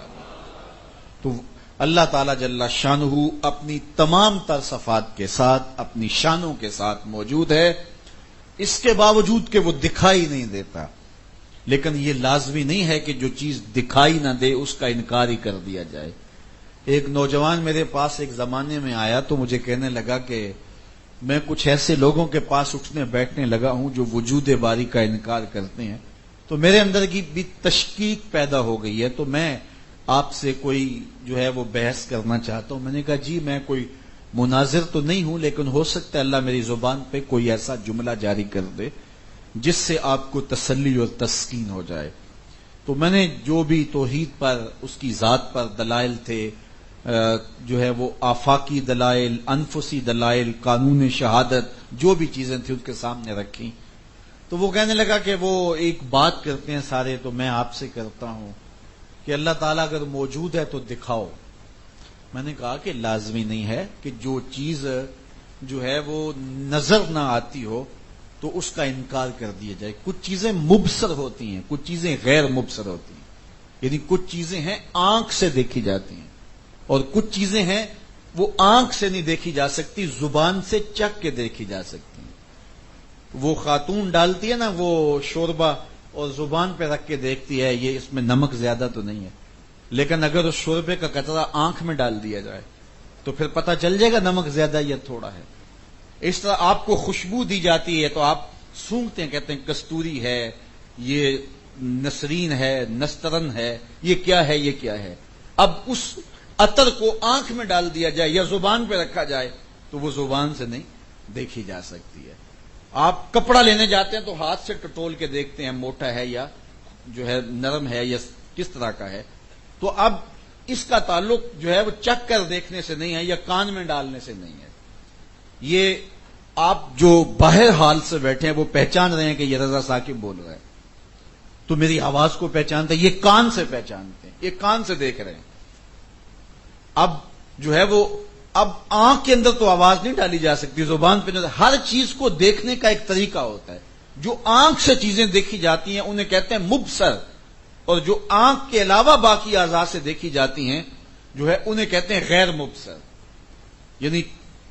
تو اللہ تعالی جل شانہ اپنی تمام تر صفات کے ساتھ، اپنی شانوں کے ساتھ موجود ہے. اس کے باوجود کہ وہ دکھائی نہیں دیتا. لیکن یہ لازمی نہیں ہے کہ جو چیز دکھائی نہ دے اس کا انکار ہی کر دیا جائے. ایک نوجوان میرے پاس ایک زمانے میں آیا تو مجھے کہنے لگا کہ میں کچھ ایسے لوگوں کے پاس اٹھنے بیٹھنے لگا ہوں جو وجود باری کا انکار کرتے ہیں. تو میرے اندر کی بھی تشکیک پیدا ہو گئی ہے. تو میں آپ سے کوئی جو ہے وہ بحث کرنا چاہتا ہوں. میں نے کہا جی میں کوئی مناظر تو نہیں ہوں، لیکن ہو سکتا ہے اللہ میری زبان پہ کوئی ایسا جملہ جاری کر دے جس سے آپ کو تسلی اور تسکین ہو جائے. تو میں نے جو بھی توحید پر، اس کی ذات پر دلائل تھے، جو ہے وہ آفاقی دلائل، انفسی دلائل، قانون شہادت، جو بھی چیزیں تھیں اس کے سامنے رکھی. تو وہ کہنے لگا کہ وہ ایک بات کرتے ہیں سارے، تو میں آپ سے کرتا ہوں کہ اللہ تعالیٰ اگر موجود ہے تو دکھاؤ. میں نے کہا کہ لازمی نہیں ہے کہ جو چیز جو ہے وہ نظر نہ آتی ہو تو اس کا انکار کر دیا جائے. کچھ چیزیں مبصر ہوتی ہیں، کچھ چیزیں غیر مبصر ہوتی ہیں. یعنی کچھ چیزیں ہیں آنکھ سے دیکھی جاتی ہیں اور کچھ چیزیں ہیں وہ آنکھ سے نہیں دیکھی جا سکتی، زبان سے چکھ کے دیکھی جا سکتی ہیں. وہ خاتون ڈالتی ہے نا وہ شوربہ اور زبان پہ رکھ کے دیکھتی ہے یہ اس میں نمک زیادہ تو نہیں ہے، لیکن اگر اس شوربے کا قطرہ آنکھ میں ڈال دیا جائے تو پھر پتہ چل جائے گا نمک زیادہ یا تھوڑا ہے. اس طرح آپ کو خوشبو دی جاتی ہے تو آپ سونگھتے ہیں، کہتے ہیں کستوری ہے، یہ نسرین ہے، نسترن ہے، یہ کیا ہے، یہ کیا ہے. اب اس عطر کو آنکھ میں ڈال دیا جائے یا زبان پہ رکھا جائے تو وہ زبان سے نہیں دیکھی جا سکتی ہے. آپ کپڑا لینے جاتے ہیں تو ہاتھ سے ٹٹول کے دیکھتے ہیں موٹا ہے یا جو ہے نرم ہے یا کس طرح کا ہے. تو اب اس کا تعلق جو ہے وہ چکھ کر دیکھنے سے نہیں ہے یا کان میں ڈالنے سے نہیں ہے. یہ آپ جو باہر حال سے بیٹھے ہیں وہ پہچان رہے ہیں کہ یہ رضا ثاقب بول رہا ہے تو میری آواز کو پہچانتے ہیں، یہ کان سے پہچانتے ہیں، یہ کان سے دیکھ رہے ہیں. اب جو ہے وہ اب آنکھ کے اندر تو آواز نہیں ڈالی جا سکتی، زبان پہ ہر چیز کو دیکھنے کا ایک طریقہ ہوتا ہے. جو آنکھ سے چیزیں دیکھی جاتی ہیں انہیں کہتے ہیں مبصر، اور جو آنکھ کے علاوہ باقی اعضاء سے دیکھی جاتی ہیں جو ہے انہیں کہتے ہیں غیر مبصر. یعنی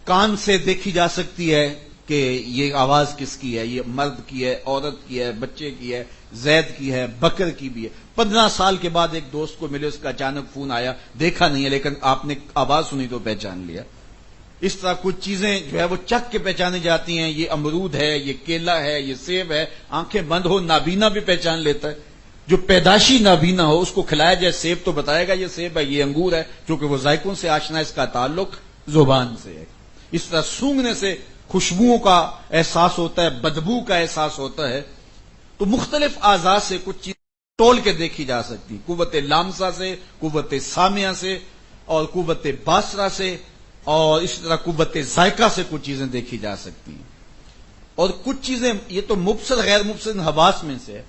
کان سے دیکھی جا سکتی ہے کہ یہ آواز کس کی ہے، یہ مرد کی ہے، عورت کی ہے، بچے کی ہے، زید کی ہے، بکر کی بھی ہے۔ 15 سال کے بعد ایک دوست کو ملے، اس کا اچانک فون آیا، دیکھا نہیں ہے لیکن آپ نے آواز سنی تو پہچان لیا۔ اس طرح کچھ چیزیں جو ہے وہ چکھ کے پہچانی جاتی ہیں، یہ امرود ہے، یہ کیلا ہے، یہ سیب ہے، آنکھیں بند ہو نابینا بھی پہچان لیتا ہے۔ جو پیدائشی نابینا ہو اس کو کھلایا جائے سیب تو بتائے گا یہ سیب ہے، یہ انگور ہے، کیونکہ وہ ذائقوں سے آشنا ہے، اس کا تعلق زبان سے ہے۔ اس طرح سونگنے سے خوشبوؤں کا احساس ہوتا ہے، بدبو کا احساس ہوتا ہے۔ تو مختلف اعضاء سے کچھ چیز تول کے دیکھی جا سکتی، قوت لامسہ سے، قوت سامعہ سے، اور قوت باصرہ سے، اور اس طرح قوت ذائقہ سے کچھ چیزیں دیکھی جا سکتی ہیں۔ اور کچھ چیزیں یہ تو مبصر غیر مبصر حواس میں سے ہے،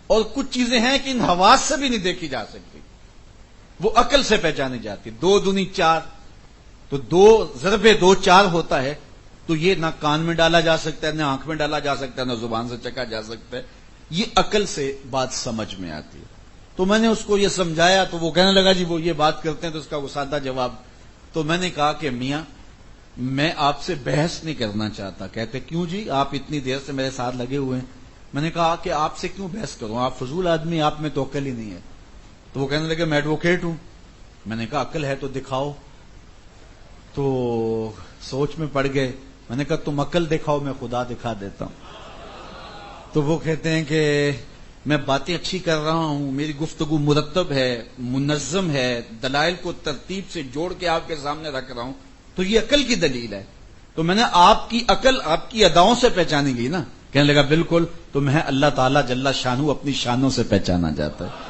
اور کچھ چیزیں ہیں کہ ان حواس سے بھی نہیں دیکھی جا سکتی، وہ عقل سے پہچانی جاتی۔ 2 دونی 4، تو 2 ضرب 2 4 ہوتا ہے، تو یہ نہ کان میں ڈالا جا سکتا ہے، نہ آنکھ میں ڈالا جا سکتا ہے، نہ زبان سے چکھا جا سکتا ہے، یہ عقل سے بات سمجھ میں آتی ہے۔ تو میں نے اس کو یہ سمجھایا تو وہ کہنے لگا جی وہ یہ بات کرتے ہیں، تو اس کا وہ سادہ جواب، تو میں نے کہا کہ میاں میں آپ سے بحث نہیں کرنا چاہتا۔ کہتے کیوں جی، آپ اتنی دیر سے میرے ساتھ لگے ہوئے ہیں۔ میں نے کہا کہ آپ سے کیوں بحث کروں، آپ فضول آدمی، آپ میں تو عقل ہی نہیں ہے۔ تو وہ کہنے لگے میں ایڈوکیٹ ہوں۔ میں نے کہا عقل ہے تو دکھاؤ۔ تو سوچ میں پڑ گئے۔ میں نے کہا تم عقل دکھاؤ، میں خدا دکھا دیتا ہوں۔ تو وہ کہتے ہیں کہ میں باتیں اچھی کر رہا ہوں، میری گفتگو مرتب ہے، منظم ہے، دلائل کو ترتیب سے جوڑ کے آپ کے سامنے رکھ رہا ہوں، تو یہ عقل کی دلیل ہے۔ تو میں نے آپ کی عقل آپ کی اداؤں سے پہچانی گئی نا؟ کہنے لگا بالکل۔ تو میں اللہ تعالیٰ جل شانہ اپنی شانوں سے پہچانا جاتا ہے۔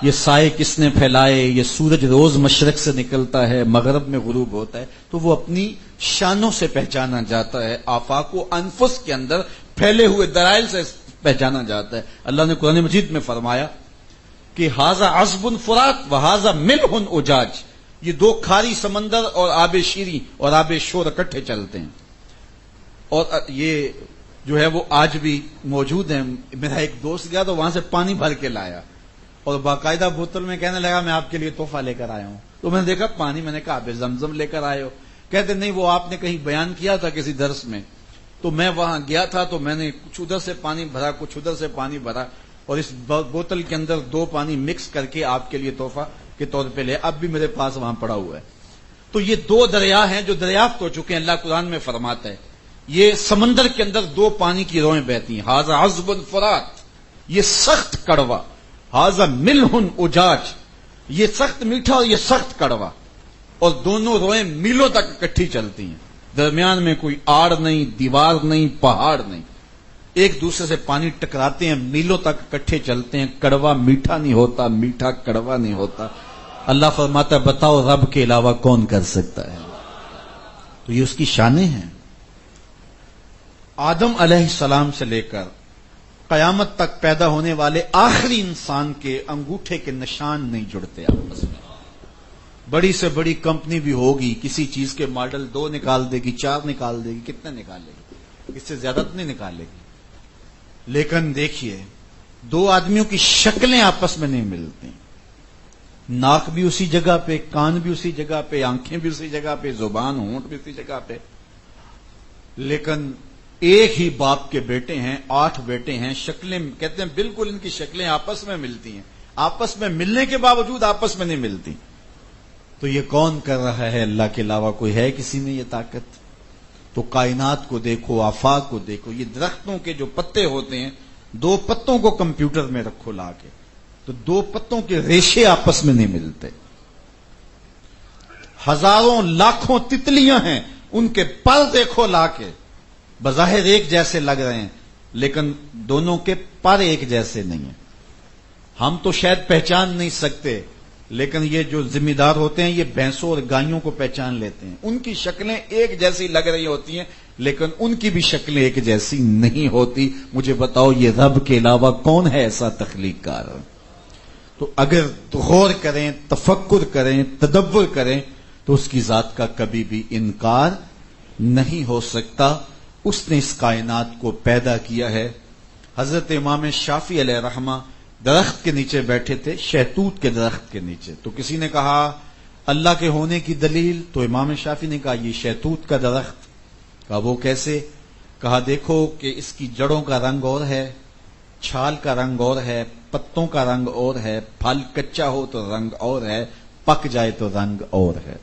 یہ سائے کس نے پھیلائے، یہ سورج روز مشرق سے نکلتا ہے، مغرب میں غروب ہوتا ہے، تو وہ اپنی شانوں سے پہچانا جاتا ہے، آفاق و انفس کے اندر پھیلے ہوئے دلائل سے پہچانا جاتا ہے۔ اللہ نے قرآن مجید میں فرمایا کہ ھذا عذب فرات وھذا ملح اجاج، یہ 2 کھاری سمندر اور آب شیریں اور آب شور اکٹھے چلتے ہیں، اور یہ جو ہے وہ آج بھی موجود ہیں۔ میرا ایک دوست گیا تو وہاں سے پانی بھر کے لایا اور باقاعدہ بوتل میں کہنے لگا میں آپ کے لیے تحفہ لے کر آیا ہوں۔ تو میں نے دیکھا پانی، میں نے کہا آپ زمزم لے کر آئے ہو؟ کہتے نہیں وہ آپ نے کہیں بیان کیا تھا کسی درس میں، تو میں وہاں گیا تھا تو میں نے کچھ ادھر سے پانی بھرا کچھ ادھر سے پانی بھرا، اور اس بوتل کے اندر 2 پانی مکس کر کے آپ کے لیے تحفہ کے طور پہ لے، اب بھی میرے پاس وہاں پڑا ہوا ہے۔ تو یہ 2 دریا ہیں جو دریافت ہو چکے ہیں۔ اللہ قرآن میں فرماتا ہے یہ سمندر کے اندر 2 پانی کی روئیں بہتی ہیں، ھذا عذب فرات، یہ سخت کڑوا، ھذا ملح اجاج، یہ سخت میٹھا اور یہ سخت کڑوا، اور دونوں روئیں میلوں تک اکٹھی چلتی ہیں، درمیان میں کوئی آڑ نہیں، دیوار نہیں، پہاڑ نہیں، ایک دوسرے سے پانی ٹکراتے ہیں، میلوں تک اکٹھے چلتے ہیں، کڑوا میٹھا نہیں ہوتا، میٹھا کڑوا نہیں ہوتا۔ اللہ فرماتا ہے بتاؤ رب کے علاوہ کون کر سکتا ہے؟ تو یہ اس کی شانیں ہیں۔ آدم علیہ السلام سے لے کر قیامت تک پیدا ہونے والے آخری انسان کے انگوٹھے کے نشان نہیں جڑتے آپس میں۔ بڑی سے بڑی کمپنی بھی ہوگی، کسی چیز کے ماڈل 2 نکال دے گی، 4 نکال دے گی، کتنے نکالے گی؟ اس سے زیادہ تو نہیں نکالے گی۔ لیکن دیکھیے 2 آدمیوں کی شکلیں آپس میں نہیں ملتی، ناک بھی اسی جگہ پہ، کان بھی اسی جگہ پہ، آنکھیں بھی اسی جگہ پہ، زبان ہونٹ بھی اسی جگہ پہ، لیکن ایک ہی باپ کے بیٹے ہیں، 8 بیٹے ہیں، شکلیں کہتے ہیں بالکل ان کی شکلیں آپس میں ملتی ہیں، آپس میں ملنے کے باوجود آپس میں نہیں ملتی۔ تو یہ کون کر رہا ہے؟ اللہ کے علاوہ کوئی ہے کسی میں یہ طاقت؟ تو کائنات کو دیکھو، آفاق کو دیکھو، یہ درختوں کے جو پتے ہوتے ہیں، 2 پتوں کو کمپیوٹر میں رکھو لا کے، تو 2 پتوں کے ریشے آپس میں نہیں ملتے۔ ہزاروں لاکھوں تتلیاں ہیں، ان کے پر دیکھو لا کے، بظاہر ایک جیسے لگ رہے ہیں لیکن دونوں کے پر ایک جیسے نہیں ہیں۔ ہم تو شاید پہچان نہیں سکتے، لیکن یہ جو ذمہ دار ہوتے ہیں یہ بھینسوں اور گائیوں کو پہچان لیتے ہیں، ان کی شکلیں ایک جیسی لگ رہی ہوتی ہیں لیکن ان کی بھی شکلیں ایک جیسی نہیں ہوتی۔ مجھے بتاؤ یہ رب کے علاوہ کون ہے ایسا تخلیق کار؟ تو اگر غور کریں، تفکر کریں، تدبر کریں تو اس کی ذات کا کبھی بھی انکار نہیں ہو سکتا۔ اس نے اس کائنات کو پیدا کیا ہے۔ حضرت امام شافعی علیہ رحمہ درخت کے نیچے بیٹھے تھے، شہتوت کے درخت کے نیچے، تو کسی نے کہا اللہ کے ہونے کی دلیل تو امام شافعی نے کہا یہ شہتوت کا درخت. کہا وہ کیسے؟ کہا دیکھو کہ اس کی جڑوں کا رنگ اور ہے، چھال کا رنگ اور ہے، پتوں کا رنگ اور ہے، پھل کچا ہو تو رنگ اور ہے، پک جائے تو رنگ اور ہے.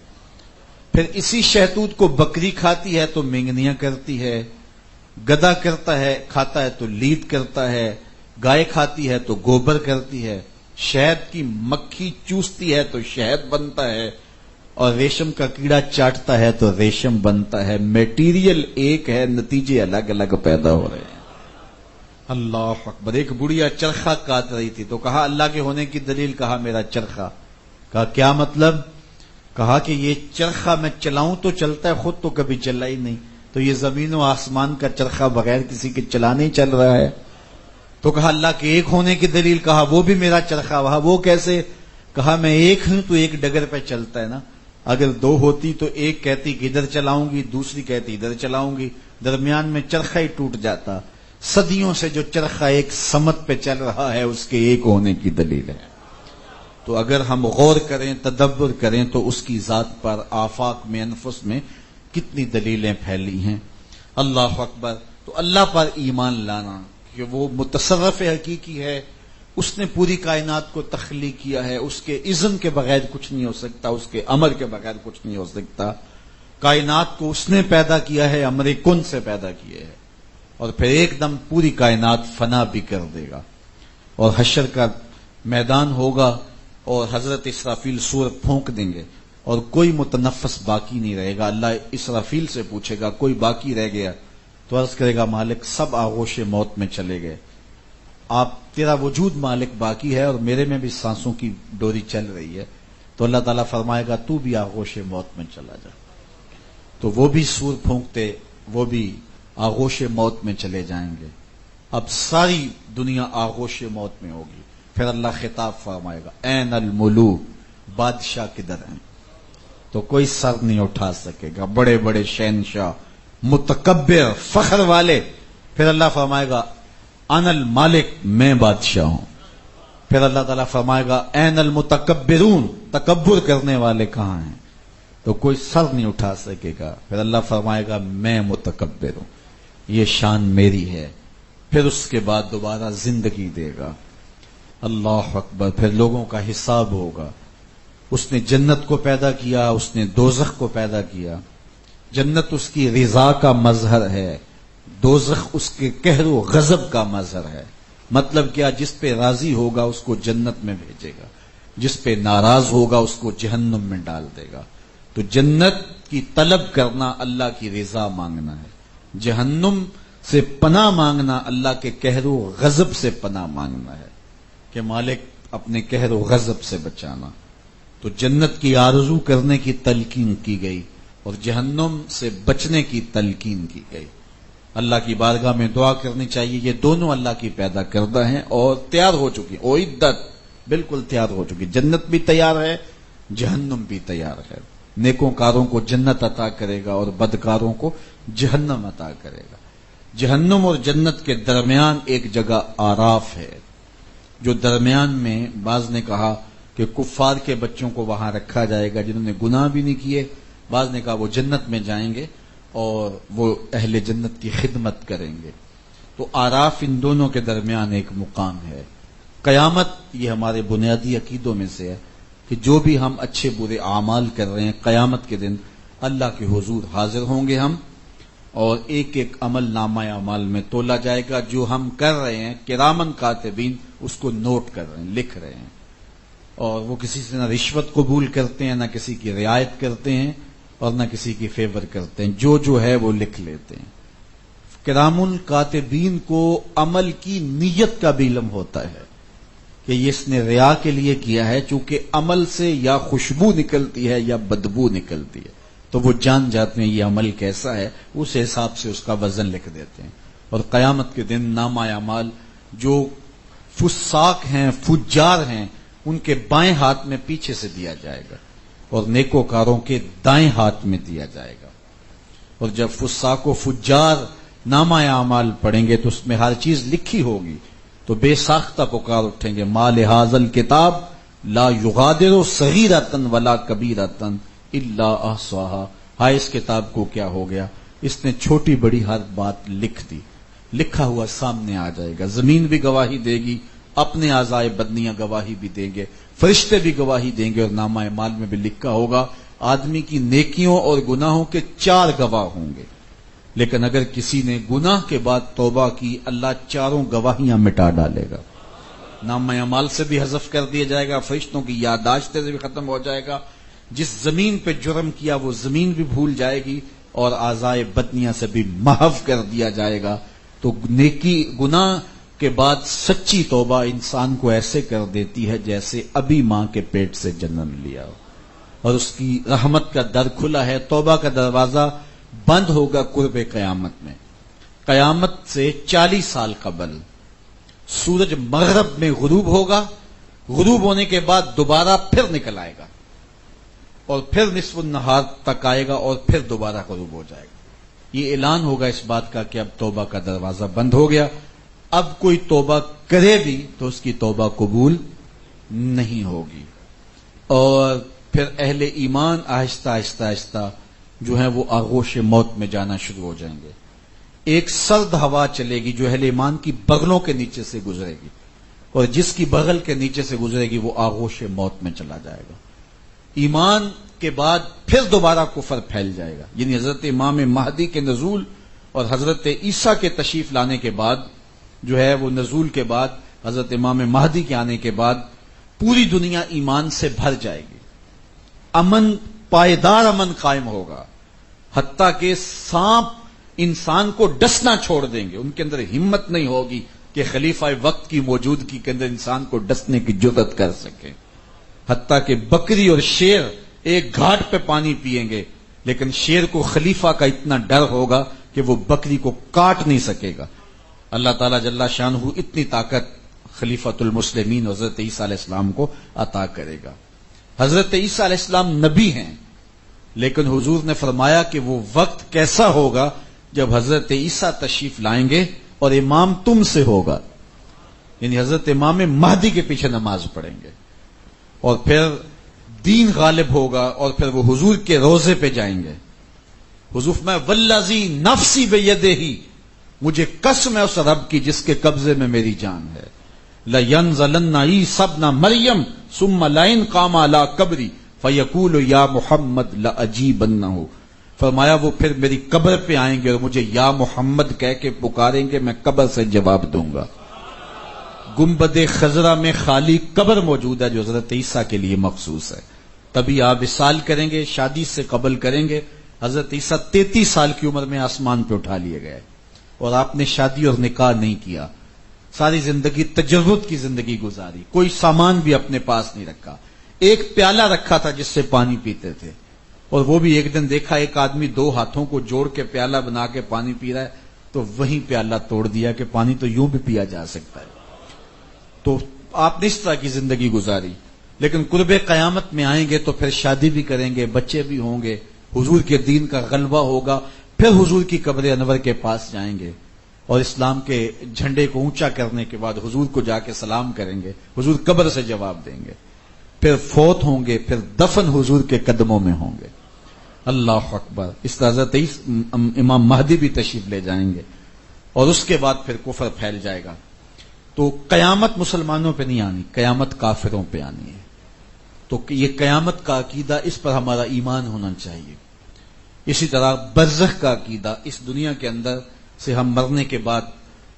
پھر اسی شہتوت کو بکری کھاتی ہے تو مینگنیاں کرتی ہے، گدھا کھاتا ہے تو لید کرتا ہے، گائے کھاتی ہے تو گوبر کرتی ہے، شہد کی مکھی چوستی ہے تو شہد بنتا ہے، اور ریشم کا کیڑا چاٹتا ہے تو ریشم بنتا ہے. میٹیریل ایک ہے، نتیجے الگ الگ پیدا ہو رہے ہیں. اللہ اکبر. ایک بڑھیا چرخہ کاٹ رہی تھی تو کہا اللہ کے ہونے کی دلیل. کہا میرا چرخہ. کہا کیا مطلب؟ کہا کہ یہ چرخہ میں چلاؤں تو چلتا ہے، خود تو کبھی چلا ہی نہیں، تو یہ زمین و آسمان کا چرخہ بغیر کسی کے چلانے ہی چل رہا ہے. تو کہا اللہ کے ایک ہونے کی دلیل. کہا وہ بھی میرا چرخہ. وہاں وہ کیسے؟ کہا میں ایک ہوں تو ایک ڈگر پہ چلتا ہے نا، اگر دو ہوتی تو ایک کہتی کہ ادھر چلاؤں گی، دوسری کہتی ادھر چلاؤں گی، درمیان میں چرخہ ہی ٹوٹ جاتا. صدیوں سے جو چرخہ ایک سمت پہ چل رہا ہے اس کے ایک ہونے کی دلیل ہے. تو اگر ہم غور کریں، تدبر کریں تو اس کی ذات پر آفاق میں، انفس میں کتنی دلیلیں پھیلی ہیں. اللہ اکبر. تو اللہ پر ایمان لانا کہ وہ متصرف حقیقی ہے، اس نے پوری کائنات کو تخلیق کیا ہے، اس کے اذن کے بغیر کچھ نہیں ہو سکتا، اس کے امر کے بغیر کچھ نہیں ہو سکتا. کائنات کو اس نے پیدا کیا ہے، امر کن سے پیدا کیے ہے، اور پھر ایک دم پوری کائنات فنا بھی کر دے گا، اور حشر کا میدان ہوگا اور حضرت اسرافیل سور پھونک دیں گے اور کوئی متنفس باقی نہیں رہے گا. اللہ اسرافیل سے پوچھے گا کوئی باقی رہ گیا؟ تو عرض کرے گا مالک سب آغوش موت میں چلے گئے، آپ تیرا وجود مالک باقی ہے اور میرے میں بھی سانسوں کی ڈوری چل رہی ہے. تو اللہ تعالیٰ فرمائے گا تو بھی آغوش موت میں چلا جا. تو وہ بھی سور پھونکتے، وہ بھی آغوش موت میں چلے جائیں گے. اب ساری دنیا آغوش موت میں ہوگی. پھر اللہ خطاب فرمائے گا این الملوک، بادشاہ کدھر ہیں؟ تو کوئی سر نہیں اٹھا سکے گا، بڑے بڑے شہنشاہ، متکبر، فخر والے. پھر اللہ فرمائے گا ان المالک، میں بادشاہ ہوں. پھر اللہ تعالیٰ فرمائے گا این المتکبرون، تکبر کرنے والے کہاں ہیں؟ تو کوئی سر نہیں اٹھا سکے گا. پھر اللہ فرمائے گا میں متکبر ہوں، یہ شان میری ہے. پھر اس کے بعد دوبارہ زندگی دے گا. اللہ اکبر. پھر لوگوں کا حساب ہوگا. اس نے جنت کو پیدا کیا، اس نے دوزخ کو پیدا کیا. جنت اس کی رضا کا مظہر ہے، دوزخ اس کے قہر و غضب کا مظہر ہے. مطلب کیا؟ جس پہ راضی ہوگا اس کو جنت میں بھیجے گا، جس پہ ناراض ہوگا اس کو جہنم میں ڈال دے گا. تو جنت کی طلب کرنا اللہ کی رضا مانگنا ہے، جہنم سے پناہ مانگنا اللہ کے قہر و غضب سے پناہ مانگنا ہے کہ مالک اپنے قہر و غضب سے بچانا. تو جنت کی آرزو کرنے کی تلقین کی گئی اور جہنم سے بچنے کی تلقین کی گئی. اللہ کی بارگاہ میں دعا کرنی چاہیے. یہ دونوں اللہ کی پیدا کردہ ہیں اور تیار ہو چکی، اعدت، بالکل تیار ہو چکی. جنت بھی تیار ہے، جہنم بھی تیار ہے. نیکوں کاروں کو جنت عطا کرے گا اور بدکاروں کو جہنم عطا کرے گا. جہنم اور جنت کے درمیان ایک جگہ آراف ہے، جو درمیان میں بعض نے کہا کہ کفار کے بچوں کو وہاں رکھا جائے گا جنہوں نے گناہ بھی نہیں کیے. بعض نے کہا وہ جنت میں جائیں گے اور وہ اہل جنت کی خدمت کریں گے. تو آراف ان دونوں کے درمیان ایک مقام ہے. قیامت یہ ہمارے بنیادی عقیدوں میں سے ہے کہ جو بھی ہم اچھے برے اعمال کر رہے ہیں، قیامت کے دن اللہ کے حضور حاضر ہوں گے ہم، اور ایک ایک عمل نامہ اعمال میں تولا جائے گا. جو ہم کر رہے ہیں کرامن کاتبین اس کو نوٹ کر رہے ہیں، لکھ رہے ہیں، اور وہ کسی سے نہ رشوت قبول کرتے ہیں، نہ کسی کی رعایت کرتے ہیں اور نہ کسی کی فیور کرتے ہیں. جو ہے وہ لکھ لیتے ہیں. کرام الکاتبین کو عمل کی نیت کا بھی علم ہوتا ہے کہ یہ اس نے ریا کے لیے کیا ہے، چونکہ عمل سے یا خوشبو نکلتی ہے یا بدبو نکلتی ہے، تو وہ جان جاتے ہیں یہ عمل کیسا ہے، اس حساب سے اس کا وزن لکھ دیتے ہیں. اور قیامت کے دن نامہ اعمال جو فساق ہیں، فجار ہیں، ان کے بائیں ہاتھ میں پیچھے سے دیا جائے گا اور نیکوکاروں کے دائیں ہاتھ میں دیا جائے گا. اور جب فساق و فجار نامہ اعمال پڑھیں گے تو اس میں ہر چیز لکھی ہوگی، تو بے ساختہ پکار اٹھیں گے مال حاضل کتاب لا یغادر صغیرۃ ولا کبیرۃ الا احصاها. ہائے اس کتاب کو کیا ہو گیا، اس نے چھوٹی بڑی ہر بات لکھ دی. لکھا ہوا سامنے آ جائے گا. زمین بھی گواہی دے گی، اپنے اعضائے بدنیاں گواہی بھی دیں گے، فرشتے بھی گواہی دیں گے، اور نامہ اعمال میں بھی لکھا ہوگا. آدمی کی نیکیوں اور گناہوں کے 4 گواہ ہوں گے. لیکن اگر کسی نے گناہ کے بعد توبہ کی، اللہ 4 گواہیاں مٹا ڈالے گا. نامہ اعمال سے بھی حذف کر دیا جائے گا، فرشتوں کی یادداشت سے بھی ختم ہو جائے گا. جس زمین پہ جرم کیا وہ زمین بھی بھول جائے گی، اور اعضائے بدنیاں سے بھی محو کر دیا جائے گا. تو نیکی گناہ کے بعد سچی توبہ انسان کو ایسے کر دیتی ہے جیسے ابھی ماں کے پیٹ سے جنم لیا ہو، اور اس کی رحمت کا در کھلا ہے. توبہ کا دروازہ بند ہوگا قرب قیامت میں. قیامت سے 40 سال قبل سورج مغرب میں غروب ہوگا. غروب ہونے کے بعد دوبارہ پھر نکل آئے گا، اور پھر نصف النہار تک آئے گا، اور پھر دوبارہ غروب ہو جائے گا. یہ اعلان ہوگا اس بات کا کہ اب توبہ کا دروازہ بند ہو گیا. اب کوئی توبہ کرے بھی تو اس کی توبہ قبول نہیں ہوگی. اور پھر اہل ایمان آہستہ آہستہ آہستہ جو ہے وہ آغوش موت میں جانا شروع ہو جائیں گے. ایک سرد ہوا چلے گی جو اہل ایمان کی بغلوں کے نیچے سے گزرے گی، اور جس کی بغل کے نیچے سے گزرے گی وہ آغوش موت میں چلا جائے گا. ایمان کے بعد پھر دوبارہ کفر پھیل جائے گا. یعنی حضرت امام مہدی کے نزول اور حضرت عیسیٰ کے تشریف لانے کے بعد جو ہے وہ نزول کے بعد حضرت امام مہدی کے آنے کے بعد پوری دنیا ایمان سے بھر جائے گی. امن، پائیدار امن قائم ہوگا، حتیٰ کہ سانپ انسان کو ڈسنا چھوڑ دیں گے. ان کے اندر ہمت نہیں ہوگی کہ خلیفہ وقت کی موجودگی کے اندر انسان کو ڈسنے کی جرأت کر سکے. حتیٰ کہ بکری اور شیر ایک گھاٹ پہ پانی پیئیں گے، لیکن شیر کو خلیفہ کا اتنا ڈر ہوگا کہ وہ بکری کو کاٹ نہیں سکے گا. اللہ تعالیٰ جل شانہ اتنی طاقت خلیفۃ المسلمین حضرت عیسیٰ علیہ السلام کو عطا کرے گا. حضرت عیسیٰ علیہ السلام نبی ہیں، لیکن حضور نے فرمایا کہ وہ وقت کیسا ہوگا جب حضرت عیسیٰ تشریف لائیں گے اور امام تم سے ہوگا. یعنی حضرت امام مہدی کے پیچھے نماز پڑھیں گے، اور پھر دین غالب ہوگا، اور پھر وہ حضور کے روضے پہ جائیں گے. حضور میں والذی نفسی بیدہ، مجھے قسم ہے اس رب کی جس کے قبضے میں میری جان ہے. لَيَنزَلَنَّ عِيسَى ابْنَ مَرْيَمَ ثُمَّ لَئِن قَامَ عَلَىٰ قَبْرِي فَيَقُولُ يَا مُحَمَّدْ لَأَجِيبَنَّهُ. فرمایا وہ پھر میری قبر پہ آئیں گے اور مجھے یا محمد کہہ کے پکاریں گے، میں قبر سے جواب دوں گا. گنبد خضرا میں خالی قبر موجود ہے جو حضرت عیسیٰ کے لیے مخصوص ہے. تبھی آپ وصال کریں گے، شادی سے قبل کریں گے. حضرت عیسیٰ 33 سال کی عمر میں آسمان پہ اٹھا لیے گئے، اور آپ نے شادی اور نکاح نہیں کیا. ساری زندگی تجرد کی زندگی گزاری، کوئی سامان بھی اپنے پاس نہیں رکھا. ایک پیالہ رکھا تھا جس سے پانی پیتے تھے، اور وہ بھی ایک دن دیکھا ایک آدمی 2 ہاتھوں کو جوڑ کے پیالہ بنا کے پانی پی رہا ہے، تو وہیں پیالہ توڑ دیا کہ پانی تو یوں بھی پیا جا سکتا ہے. تو آپ نے اس طرح کی زندگی گزاری. لیکن قرب قیامت میں آئیں گے تو پھر شادی بھی کریں گے، بچے بھی ہوں گے، حضور کے دین کا غلبہ ہوگا. پھر حضور کی قبر انور کے پاس جائیں گے، اور اسلام کے جھنڈے کو اونچا کرنے کے بعد حضور کو جا کے سلام کریں گے. حضور قبر سے جواب دیں گے. پھر فوت ہوں گے، پھر دفن حضور کے قدموں میں ہوں گے. اللہ اکبر. اس طرح حضرت امام مہدی بھی تشریف لے جائیں گے، اور اس کے بعد پھر کفر پھیل جائے گا. تو قیامت مسلمانوں پہ نہیں آنی، قیامت کافروں پہ آنی ہے. تو یہ قیامت کا عقیدہ، اس پر ہمارا ایمان ہونا چاہیے. اسی طرح برزخ کا عقیدہ، اس دنیا کے اندر سے ہم مرنے کے بعد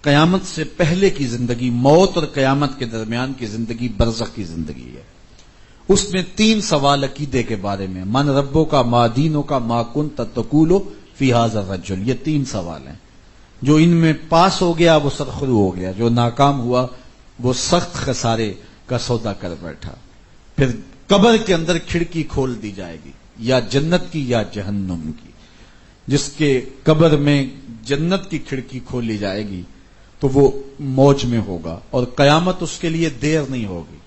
قیامت سے پہلے کی زندگی، موت اور قیامت کے درمیان کی زندگی برزخ کی زندگی ہے. اس میں 3 سوال عقیدے کے بارے میں، من ربوں کا، ما دینوں کا، ما کنت تقول فی ھذا الرجل. یہ 3 سوال ہیں. جو ان میں پاس ہو گیا وہ سرخرو ہو گیا، جو ناکام ہوا وہ سخت خسارے کا سودا کر بیٹھا. پھر قبر کے اندر کھڑکی کھول دی جائے گی، یا جنت کی یا جہنم کی. جس کے قبر میں جنت کی کھڑکی کھولی جائے گی تو وہ موج میں ہوگا، اور قیامت اس کے لیے دیر نہیں ہوگی.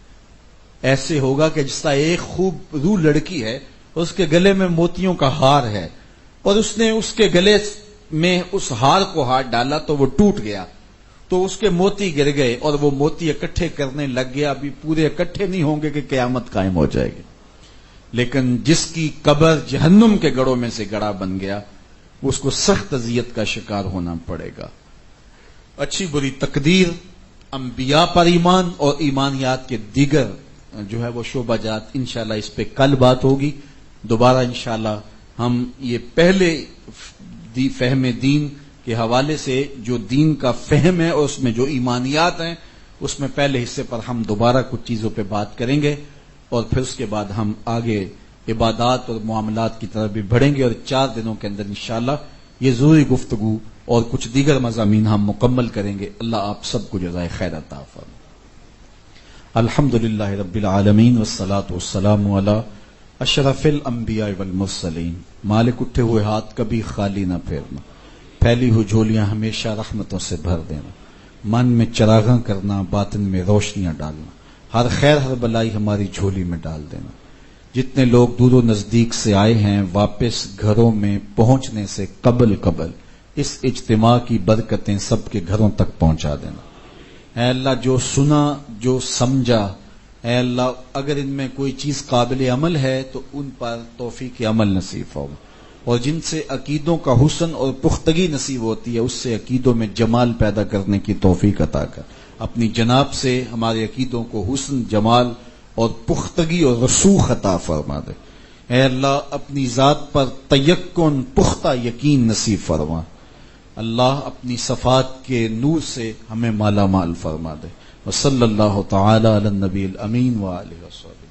ایسے ہوگا کہ جس طرح ایک خوب روح لڑکی ہے، اس کے گلے میں موتیوں کا ہار ہے، اور اس نے اس کے گلے میں اس ہار کو ہاتھ ڈالا تو وہ ٹوٹ گیا. تو اس کے موتی گر گئے اور وہ موتی اکٹھے کرنے لگ گیا. ابھی پورے اکٹھے نہیں ہوں گے کہ قیامت قائم ہو جائے گی. لیکن جس کی قبر جہنم کے گڑھوں میں سے گڑھا بن گیا اس کو سخت اذیت کا شکار ہونا پڑے گا. اچھی بری تقدیر، انبیاء پر ایمان اور ایمانیات کے دیگر جو ہے وہ شعبہ جات، انشاءاللہ اس پہ کل بات ہوگی. دوبارہ انشاءاللہ ہم یہ پہلے فہم دین کے حوالے سے جو دین کا فہم ہے اور اس میں جو ایمانیات ہیں اس میں پہلے حصے پر ہم دوبارہ کچھ چیزوں پہ بات کریں گے اور پھر اس کے بعد ہم آگے عبادات اور معاملات کی طرف بھی بڑھیں گے اور 4 دنوں کے اندر انشاءاللہ یہ ضروری گفتگو اور کچھ دیگر مضامین ہم مکمل کریں گے. اللہ آپ سب کو جزائے خیر عطا فرمائے. الحمدللہ رب العالمین والصلاة والسلام علی اشرف الانبیاء والمرسلین. مالک اٹھے ہوئے ہاتھ کبھی خالی نہ پھیرنا، پھیلی ہوئی جھولیاں ہمیشہ رحمتوں سے بھر دینا، من میں چراغاں کرنا، باطن میں روشنیاں ڈالنا، ہر خیر ہر بلائی ہماری جھولی میں ڈال دینا. جتنے لوگ دور و نزدیک سے آئے ہیں واپس گھروں میں پہنچنے سے قبل اس اجتماع کی برکتیں سب کے گھروں تک پہنچا دینا. اے اللہ جو سنا جو سمجھا، اے اللہ اگر ان میں کوئی چیز قابل عمل ہے تو ان پر توفیق عمل نصیب ہو، اور جن سے عقیدوں کا حسن اور پختگی نصیب ہوتی ہے اس سے عقیدوں میں جمال پیدا کرنے کی توفیق عطا کر. اپنی جناب سے ہمارے عقیدوں کو حسن، جمال اور پختگی اور رسوخ عطا فرما دے. اے اللہ اپنی ذات پر تیقن پختہ یقین نصیب فرما. اللہ اپنی صفات کے نور سے ہمیں مالا مال فرما دے. وصلی اللہ تعالی علی النبی الامین وآلہ وصحبہ.